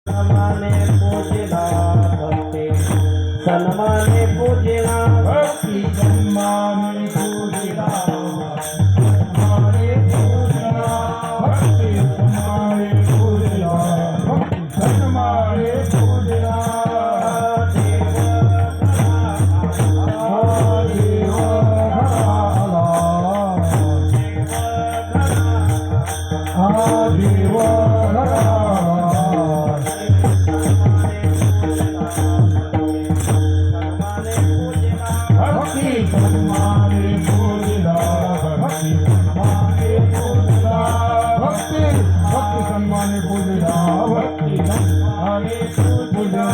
सन्माने पूजिला भक्ति सन्माने पूजिला भक्ति सन्माने पूजिला सन्माने पूजिला भक्ति सन्माने पूजिला भक्ति सन्माने पूजिला देव भक्ति सन्माने पूजिला भक्ति सन्माने पूजिला भक्ति भक्ति सन्माने पूजिला भक्ति सन्माने पूजिला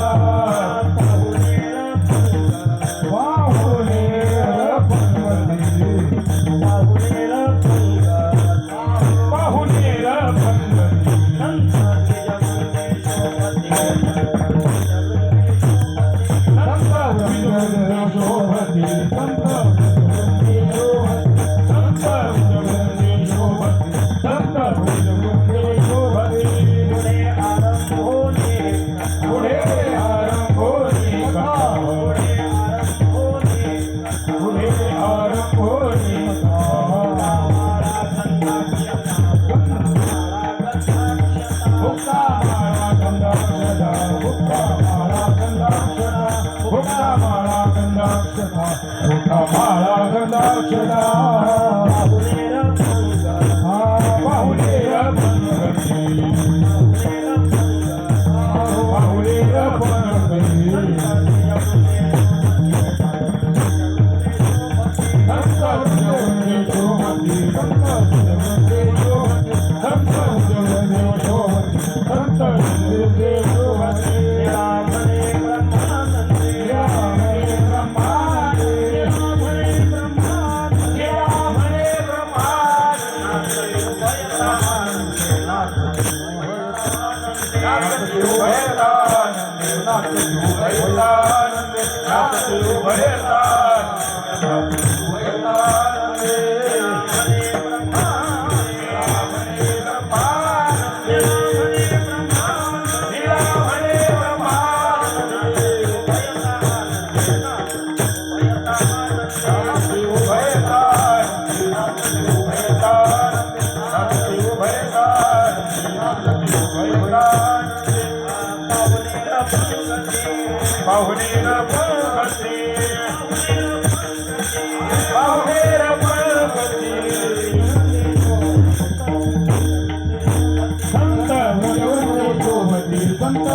बाहुलेर भगवती बाहुलेर भगवती शोभती संत पुढे आरंभोनी पुढे आरंभोनी भुक्ता माळा गंधाक्षरा भुक्ता माळा गंधाक्षरा भुक्ता माळा गंधाक्षरा भुक्ता माळा गंधाक्षरा बाहुलेर भगवती बाहुलेर भगवती संत उद्योगी शोभती संत उद्योगी शोभती संत उद्योगी शोभती संत उद्योगी शोभती बाहुलेर भगवती बाहुलेर भगवती संत उद्योगी शोभती संत